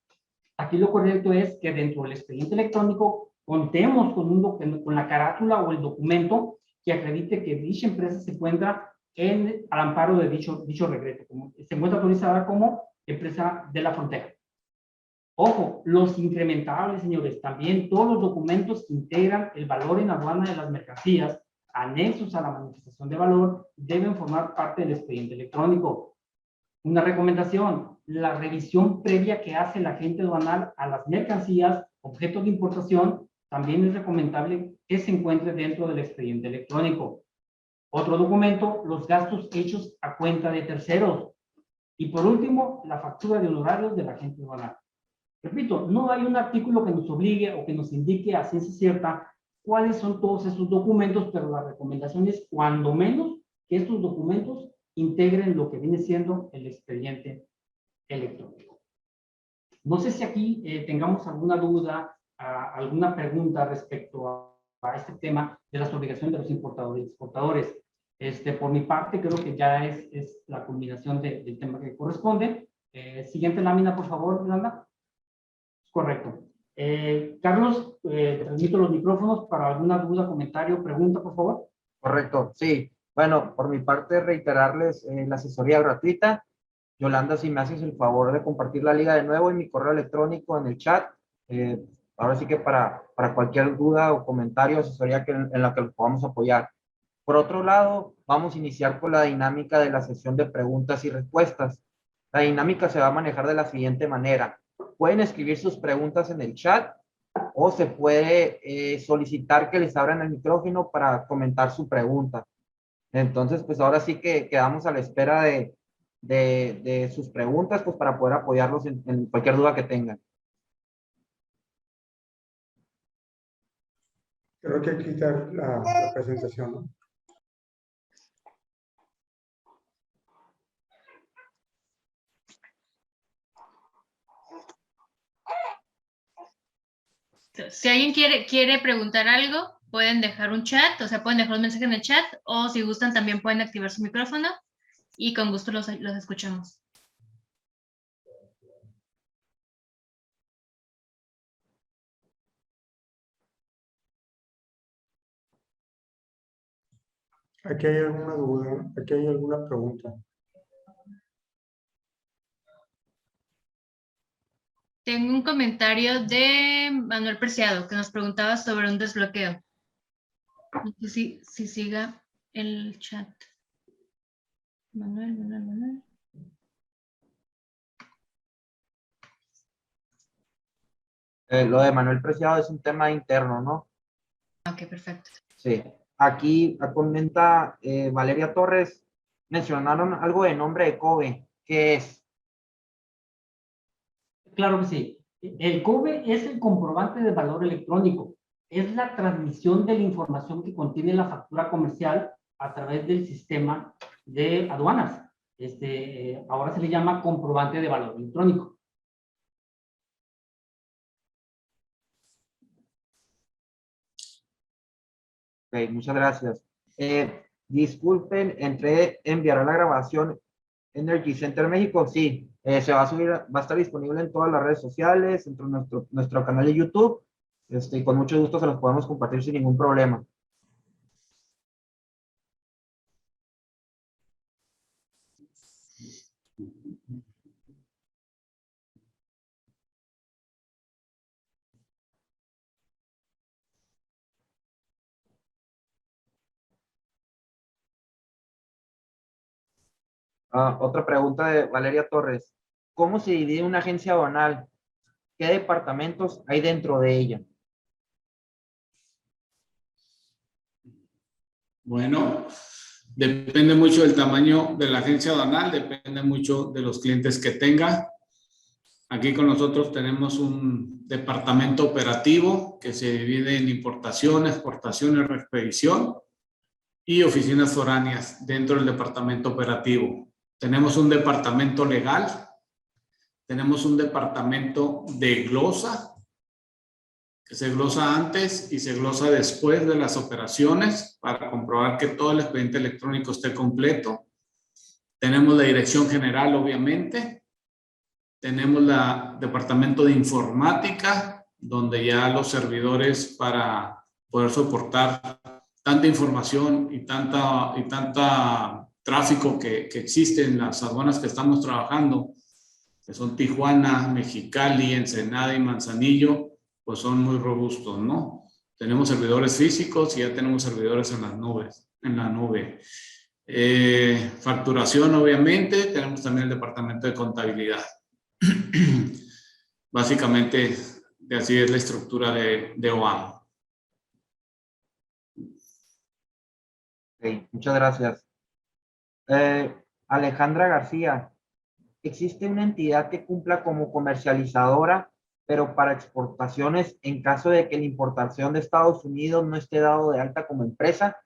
Aquí lo correcto es que dentro del expediente electrónico contemos con la carátula o el documento que acredite que dicha empresa se encuentra al amparo de dicho decreto, se encuentra autorizada como empresa de la frontera. Ojo, los incrementables, señores, también todos los documentos que integran el valor en aduana de las mercancías, anexos a la manifestación de valor, deben formar parte del expediente electrónico. Una recomendación: la revisión previa que hace el agente aduanal a las mercancías objeto de importación también es recomendable que se encuentre dentro del expediente electrónico. Otro documento, los gastos hechos a cuenta de terceros. Y por último, la factura de honorarios del agente aduanal. Repito, no hay un artículo que nos obligue o que nos indique a ciencia cierta cuáles son todos esos documentos, pero la recomendación es, cuando menos, que estos documentos integren lo que viene siendo el expediente electrónico. No sé si aquí tengamos alguna duda, alguna pregunta respecto a este tema de las obligaciones de los importadores y exportadores. Por mi parte, creo que ya es la culminación del tema que corresponde. Siguiente lámina, por favor, Yolanda. Correcto. Carlos, transmito los micrófonos para alguna duda, comentario, pregunta, por favor. Correcto, sí. Bueno, por mi parte, reiterarles la asesoría gratuita. Yolanda, si me haces el favor de compartir la liga de nuevo y mi correo electrónico en el chat. Ahora sí que para cualquier duda o comentario, asesoría en la que los podamos apoyar. Por otro lado, vamos a iniciar con la dinámica de la sesión de preguntas y respuestas. La dinámica se va a manejar de la siguiente manera. Pueden escribir sus preguntas en el chat o se puede solicitar que les abran el micrófono para comentar su pregunta. Entonces, pues ahora sí que quedamos a la espera de de sus preguntas, pues para poder apoyarlos en cualquier duda que tengan. Creo que hay que quitar la presentación, ¿no? Si alguien quiere preguntar algo, pueden dejar un chat, o sea, pueden dejar un mensaje en el chat, o si gustan también pueden activar su micrófono y con gusto los escuchamos. Aquí hay alguna duda, aquí hay alguna pregunta. Tengo un comentario de Manuel Preciado que nos preguntaba sobre un desbloqueo. No sé si siga el chat. Manuel. Lo de Manuel Preciado es un tema interno, ¿no? Ok, perfecto. Sí. Aquí comenta Valeria Torres, mencionaron algo de nombre de COBE. ¿Qué es? Claro que sí. El COBE es el comprobante de valor electrónico. Es la transmisión de la información que contiene la factura comercial a través del sistema de aduanas. Ahora se le llama comprobante de valor electrónico. Ok, muchas gracias. Disculpen, entré a enviar la grabación Energy Center México. Sí, se va a subir, va a estar disponible en todas las redes sociales, en nuestro canal de YouTube. Y con mucho gusto se los podemos compartir sin ningún problema. Otra pregunta de Valeria Torres. ¿Cómo se divide una agencia aduanal? ¿Qué departamentos hay dentro de ella? Bueno, depende mucho del tamaño de la agencia aduanal, depende mucho de los clientes que tenga. Aquí con nosotros tenemos un departamento operativo que se divide en importación, exportación y reexpedición y oficinas foráneas dentro del departamento operativo. Tenemos un departamento legal, tenemos un departamento de glosa, que se glosa antes y se glosa después de las operaciones para comprobar que todo el expediente electrónico esté completo. Tenemos la dirección general, obviamente. Tenemos el departamento de informática, donde ya los servidores para poder soportar tanta información y tanta tráfico que existe en las aduanas que estamos trabajando, que son Tijuana, Mexicali, Ensenada y Manzanillo, pues son muy robustos, ¿no? Tenemos servidores físicos y ya tenemos servidores en las nubes, en la nube. Facturación, obviamente, tenemos también el departamento de contabilidad. Básicamente, así es la estructura de OAM. Ok, muchas gracias. Alejandra García. ¿Existe una entidad que cumpla como comercializadora, pero para exportaciones en caso de que la importación de Estados Unidos no esté dado de alta como empresa?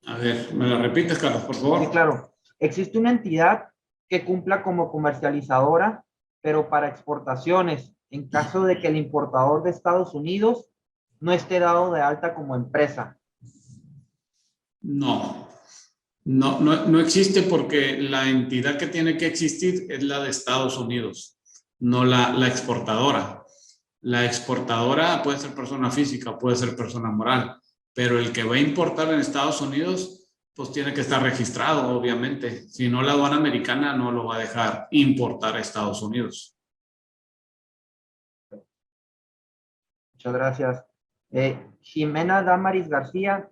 A ver, ¿me la repites, Carlos, por favor? Sí, claro. ¿Existe una entidad que cumpla como comercializadora, pero para exportaciones en caso de que el importador de Estados Unidos no esté dado de alta como empresa? No existe, porque la entidad que tiene que existir es la de Estados Unidos, no la exportadora. La exportadora puede ser persona física, puede ser persona moral, pero el que va a importar en Estados Unidos, pues tiene que estar registrado, obviamente. Si no, la aduana americana no lo va a dejar importar a Estados Unidos. Muchas gracias. Jimena Damaris García,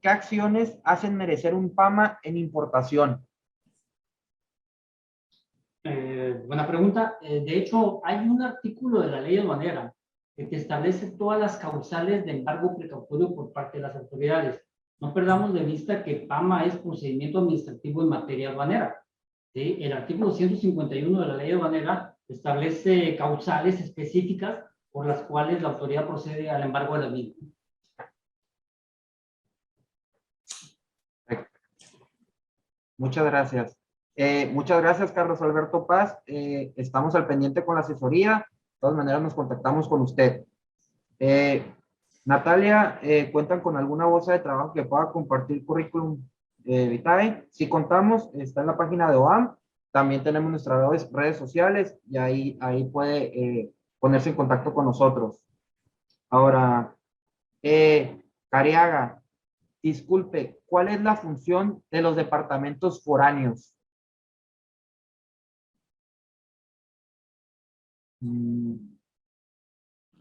¿qué acciones hacen merecer un PAMA en importación? Buena pregunta. De hecho, hay un artículo de la ley aduanera que te establece todas las causales de embargo precautorio por parte de las autoridades. No perdamos de vista que PAMA es procedimiento administrativo en materia aduanera. ¿Sí? El artículo 151 de la ley aduanera establece causales específicas por las cuales la autoridad procede al embargo de la misma. Muchas gracias. Muchas gracias, Carlos Alberto Paz. Estamos al pendiente con la asesoría. De todas maneras, nos contactamos con usted. Natalia, ¿cuentan con alguna bolsa de trabajo que pueda compartir currículum vitae? Si contamos, está en la página de OAM. También tenemos nuestras redes sociales y ahí puede ponerse en contacto con nosotros. Ahora, Cariaga, disculpe, ¿cuál es la función de los departamentos foráneos?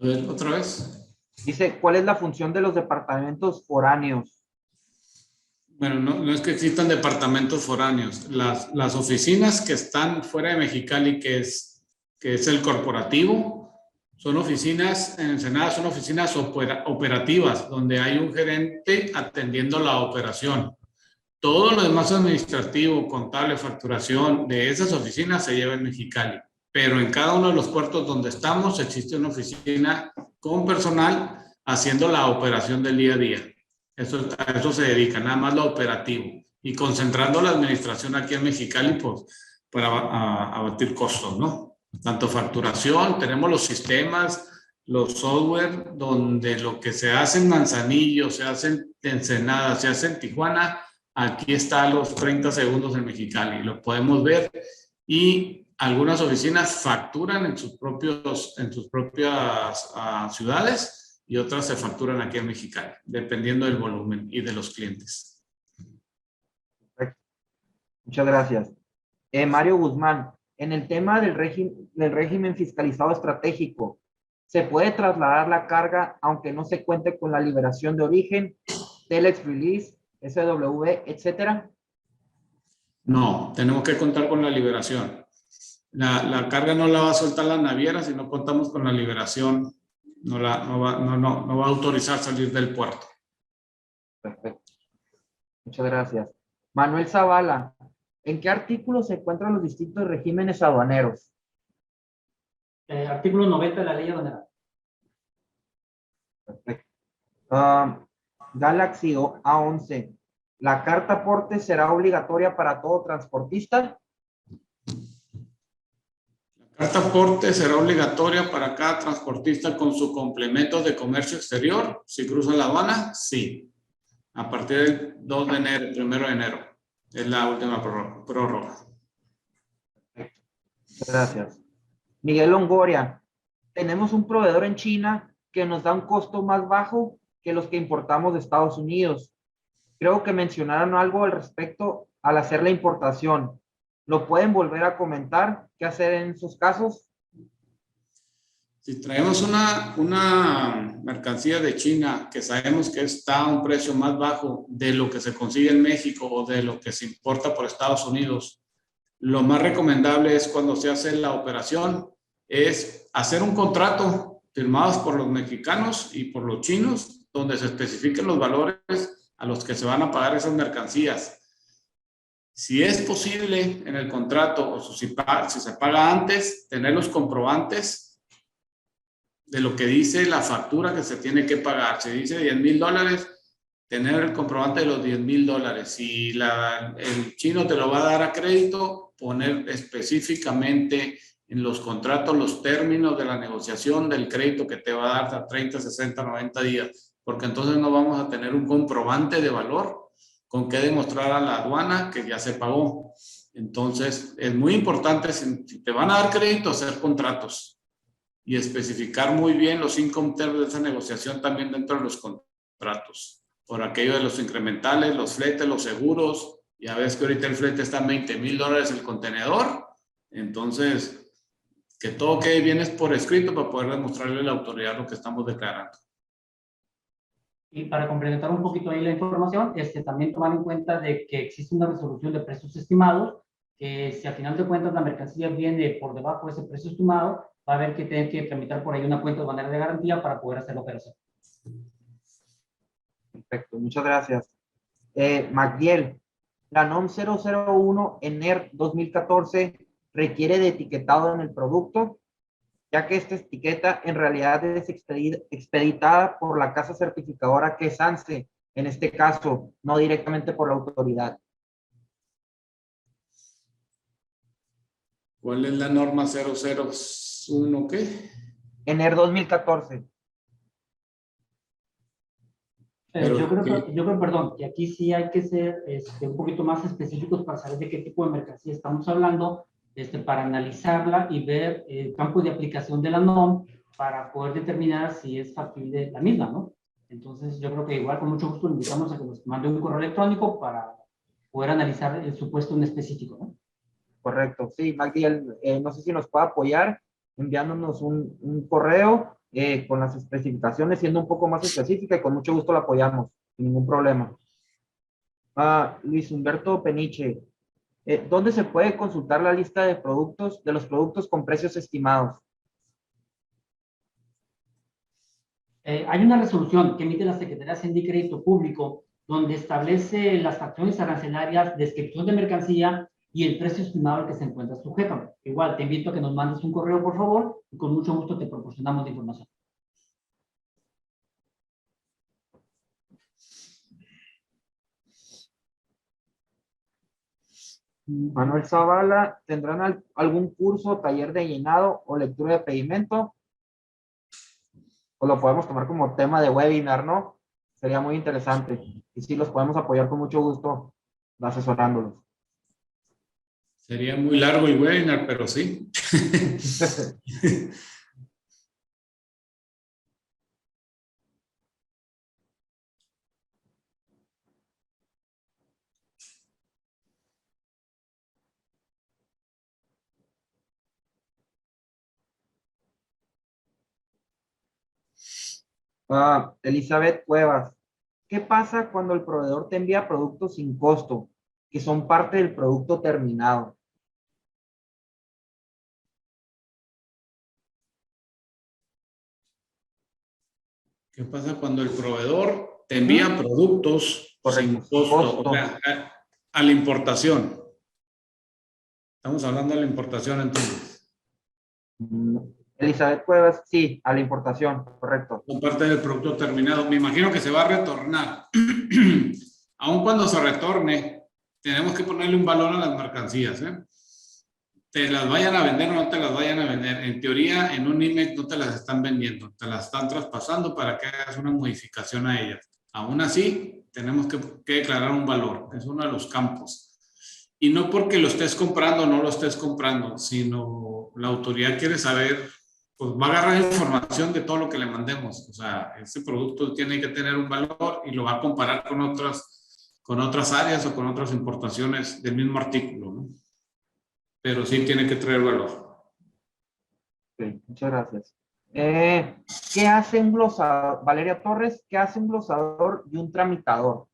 A ver, otra vez. Dice, ¿cuál es la función de los departamentos foráneos? Bueno, no es que existan departamentos foráneos. Las oficinas que están fuera de Mexicali, que es el corporativo, son oficinas, en Ensenada son oficinas operativas, donde hay un gerente atendiendo la operación. Todo lo demás administrativo, contable, facturación de esas oficinas se lleva en Mexicali. Pero en cada uno de los puertos donde estamos existe una oficina con personal haciendo la operación del día a día. A eso se dedica, nada más lo operativo. Y concentrando la administración aquí en Mexicali, pues, para abatir costos, ¿no? Tanto facturación, tenemos los sistemas, los software, donde lo que se hace en Manzanillo, se hace en Ensenada, se hace en Tijuana, aquí está a los 30 segundos en Mexicali, lo podemos ver. Y algunas oficinas facturan en sus propias ciudades y otras se facturan aquí en Mexicali, dependiendo del volumen y de los clientes. Perfecto. Muchas gracias. Mario Guzmán, en el tema del régimen fiscalizado estratégico, ¿se puede trasladar la carga aunque no se cuente con la liberación de origen, Telex Release, SW, etcétera? No, tenemos que contar con la liberación. La carga no la va a soltar la naviera si no contamos con la liberación. No va a autorizar salir del puerto. Perfecto. Muchas gracias. Manuel Zavala, ¿en qué artículo se encuentran los distintos regímenes aduaneros? Artículo 90 de la ley aduanera. Perfecto. Galaxy A11, ¿la carta aporte será obligatoria para todo transportista? La carta aporte será obligatoria para cada transportista con su complemento de comercio exterior. Si cruza la aduana, sí. A partir del 2 de enero, 1 de enero. Es la última prórroga. Gracias. Miguel Longoria, tenemos un proveedor en China que nos da un costo más bajo que los que importamos de Estados Unidos. Creo que mencionaron algo al respecto al hacer la importación. ¿Lo pueden volver a comentar? ¿Qué hacer en esos casos? Si traemos una mercancía de China que sabemos que está a un precio más bajo de lo que se consigue en México o de lo que se importa por Estados Unidos, lo más recomendable es cuando se hace la operación, es hacer un contrato firmado por los mexicanos y por los chinos, donde se especifiquen los valores a los que se van a pagar esas mercancías. Si es posible en el contrato o si se paga antes, tener los comprobantes de lo que dice la factura que se tiene que pagar. Si dice $10,000, tener el comprobante de los $10,000. Si el chino te lo va a dar a crédito, poner específicamente en los contratos los términos de la negociación del crédito que te va a dar a 30, 60, 90 días, porque entonces no vamos a tener un comprobante de valor con que demostrar a la aduana que ya se pagó. Entonces, es muy importante, si te van a dar crédito, hacer contratos y especificar muy bien los income terms de esa negociación también dentro de los contratos. Por aquello de los incrementales, los fletes, los seguros. Ya ves que ahorita el flete está en $20,000 el contenedor. Entonces, que todo quede bien es por escrito para poder demostrarle a la autoridad lo que estamos declarando. Y para complementar un poquito ahí la información, también tomar en cuenta de que existe una resolución de precios estimados que si al final de cuentas la mercancía viene por debajo de ese precio estimado, va a haber que tener que tramitar por ahí una cuenta de manera de garantía para poder hacer la operación. Perfecto, muchas gracias. Magdiel, la NOM 001 ENER 2014 requiere de etiquetado en el producto, ya que esta etiqueta en realidad es expeditada por la casa certificadora que es ANSE, en este caso, no directamente por la autoridad. ¿Cuál es la norma 001 qué? ENER 2014. Pero Yo creo, perdón, que aquí sí hay que ser un poquito más específicos para saber de qué tipo de mercancía estamos hablando, para analizarla y ver el campo de aplicación de la NOM para poder determinar si es factible la misma, ¿no? Entonces, yo creo que igual con mucho gusto le invitamos a que nos mande un correo electrónico para poder analizar el supuesto en específico, ¿no? Correcto, sí, Magdiel, no sé si nos puede apoyar enviándonos un correo con las especificaciones, siendo un poco más específica y con mucho gusto la apoyamos, sin ningún problema. Luis Humberto Peniche, ¿dónde se puede consultar la lista de productos, de los productos con precios estimados? Hay una resolución que emite la Secretaría de Hacienda y Crédito Público donde establece las fracciones arancelarias, descripción de mercancía y el precio estimado al que se encuentra sujeto. Igual, te invito a que nos mandes un correo, por favor, y con mucho gusto te proporcionamos la información. Manuel Zavala, ¿tendrán algún curso, taller de llenado o lectura de pedimento? O lo podemos tomar como tema de webinar, ¿no? Sería muy interesante. Y sí, los podemos apoyar con mucho gusto asesorándolos. sería muy largo el webinar, pero sí. Elizabeth Cuevas, ¿qué pasa cuando el proveedor te envía productos sin costo, que son parte del producto terminado? ¿Qué pasa cuando el proveedor te envía productos sin Correcto, sin costo? O costo. sea, a la importación. Estamos hablando de la importación entonces. Elizabeth Cuevas, sí, a la importación, correcto. Con parte del producto terminado. Me imagino que se va a retornar. Aun cuando se retorne, tenemos que ponerle un valor a las mercancías, ¿eh? Te las vayan a vender o no te las vayan a vender. En teoría, en un IMEX no te las están vendiendo, te las están traspasando para que hagas una modificación a ellas. Aún así, tenemos que declarar un valor, es uno de los campos. Y no porque lo estés comprando o no lo estés comprando, sino la autoridad quiere saber, pues va a agarrar información de todo lo que le mandemos. O sea, ese producto tiene que tener un valor y lo va a comparar con otras áreas o con otras importaciones del mismo artículo, ¿no? Pero sí tiene que traer valor. Sí, muchas gracias. ¿Qué hace un glosador? Valeria Torres, ¿qué hace un glosador y un tramitador?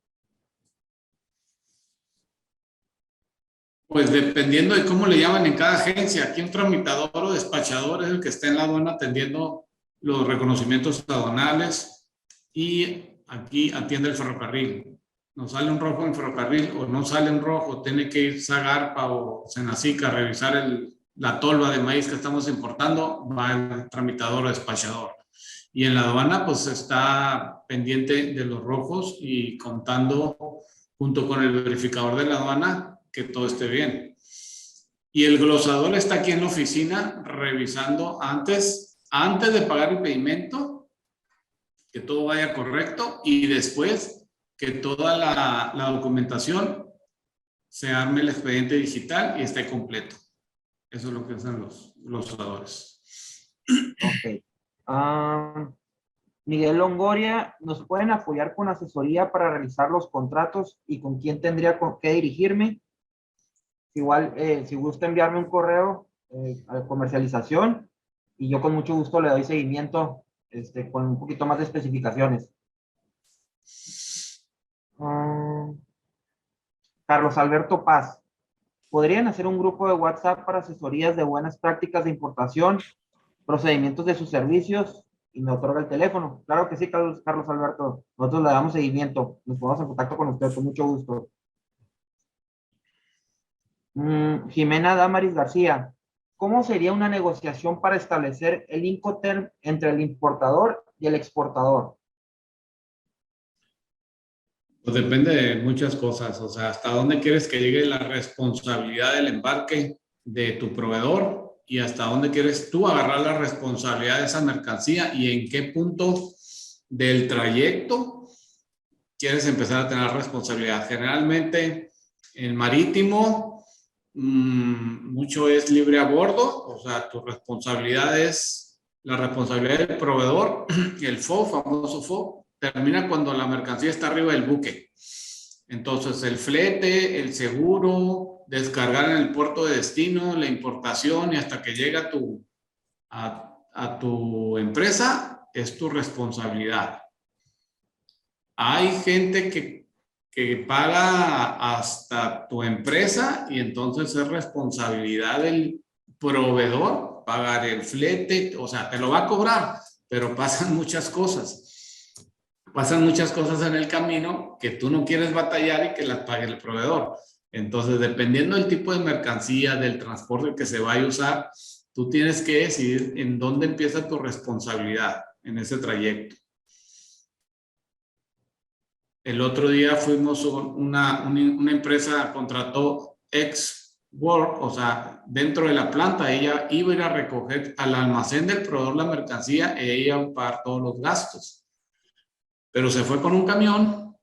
Pues dependiendo de cómo le llaman en cada agencia. Aquí un tramitador o despachador es el que está en la aduana atendiendo los reconocimientos aduanales y aquí atiende el ferrocarril. Nos sale un rojo en ferrocarril o no sale un rojo, tiene que ir Zagarpa o Senacica a revisar la tolva de maíz que estamos importando, va el tramitador o despachador. Y en la aduana pues está pendiente de los rojos y contando junto con el verificador de la aduana que todo esté bien. Y el glosador está aquí en la oficina revisando antes de pagar el pedimento, que todo vaya correcto y después que toda la documentación se arme el expediente digital y esté completo. Eso es lo que hacen los glosadores. Ok. Miguel Longoria, ¿nos pueden apoyar con asesoría para realizar los contratos y con quién tendría que dirigirme? Igual, si gusta enviarme un correo a comercialización y yo con mucho gusto le doy seguimiento con un poquito más de especificaciones. Carlos Alberto Paz, ¿Podrían hacer un grupo de WhatsApp para asesorías de buenas prácticas de importación, procedimientos de sus servicios? Y me otorga el teléfono. Claro que sí, Carlos Alberto. Nosotros le damos seguimiento. Nos ponemos en contacto con usted con mucho gusto. Jimena Damaris García. ¿Cómo sería una negociación para establecer el Incoterm entre el importador y el exportador? Pues depende de muchas cosas, o sea, hasta dónde quieres que llegue la responsabilidad del embarque de tu proveedor y hasta dónde quieres tú agarrar la responsabilidad de esa mercancía y en qué punto del trayecto quieres empezar a tener responsabilidad. Generalmente en marítimo mucho es libre a bordo, o sea, tu responsabilidad es la responsabilidad del proveedor, el FO, famoso FO, termina cuando la mercancía está arriba del buque. Entonces, el flete, el seguro, descargar en el puerto de destino, la importación y hasta que llega a tu empresa, es tu responsabilidad. Hay gente que paga hasta tu empresa y entonces es responsabilidad del proveedor pagar el flete, o sea, te lo va a cobrar, pero pasan muchas cosas. Pasan muchas cosas en el camino que tú no quieres batallar y que las pague el proveedor. Entonces, dependiendo del tipo de mercancía, del transporte que se vaya a usar, tú tienes que decidir en dónde empieza tu responsabilidad en ese trayecto. El otro día fuimos, una empresa contrató ex-work, o sea, dentro de la planta, ella iba a ir a recoger al almacén del proveedor la mercancía e ella iba a pagar todos los gastos. Pero se fue con un camión,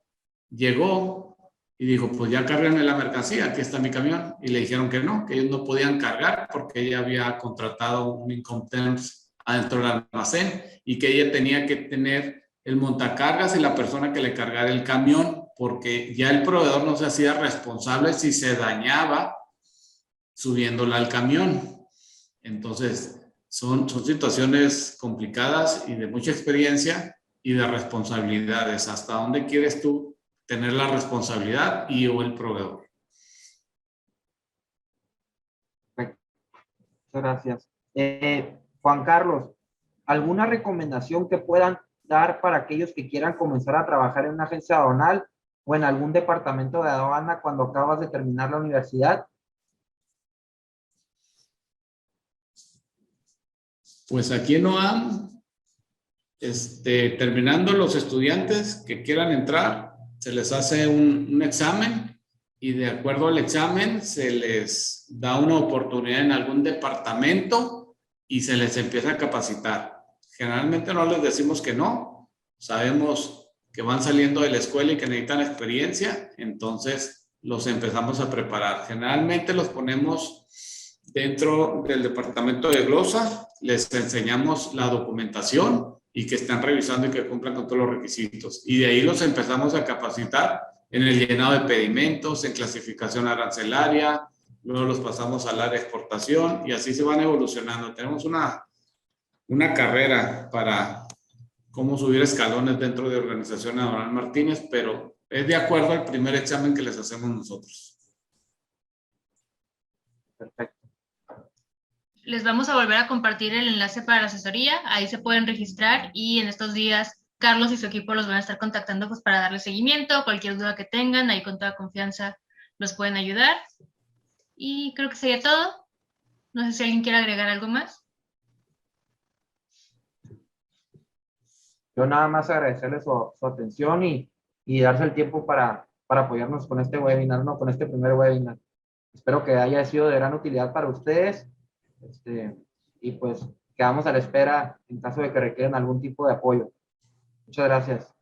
llegó y dijo, pues ya cárguenme la mercancía, aquí está mi camión. Y le dijeron que no, que ellos no podían cargar porque ella había contratado un Incoterms adentro del almacén y que ella tenía que tener el montacargas y la persona que le cargara el camión, porque ya el proveedor no se hacía responsable si se dañaba subiéndola al camión. Entonces, son situaciones complicadas y de mucha experiencia y de responsabilidades. ¿Hasta dónde quieres tú tener la responsabilidad y o el proveedor? Muchas gracias. Juan Carlos, ¿alguna recomendación que puedan dar para aquellos que quieran comenzar a trabajar en una agencia aduanal o en algún departamento de aduana cuando acabas de terminar la universidad? Pues aquí en OAM, terminando los estudiantes que quieran entrar, se les hace un examen y de acuerdo al examen se les da una oportunidad en algún departamento y se les empieza a capacitar. Generalmente no les decimos que no, sabemos que van saliendo de la escuela y que necesitan experiencia, entonces los empezamos a preparar. Generalmente los ponemos dentro del departamento de glosa, les enseñamos la documentación y que están revisando y que cumplan con todos los requisitos. Y de ahí los empezamos a capacitar en el llenado de pedimentos, en clasificación arancelaria, luego los pasamos al área de exportación y así se van evolucionando. Tenemos una carrera para cómo subir escalones dentro de Organización Aduanal Martínez, pero es de acuerdo al primer examen que les hacemos nosotros. Perfecto. Les vamos a volver a compartir el enlace para la asesoría, ahí se pueden registrar y en estos días Carlos y su equipo los van a estar contactando pues para darle seguimiento, cualquier duda que tengan, ahí con toda confianza los pueden ayudar. Y creo que sería todo. No sé si alguien quiere agregar algo más. Yo nada más agradecerle su atención y darse el tiempo para apoyarnos con este webinar, ¿no? Con este primer webinar. Espero que haya sido de gran utilidad para ustedes. Y pues quedamos a la espera en caso de que requieran algún tipo de apoyo. Muchas gracias.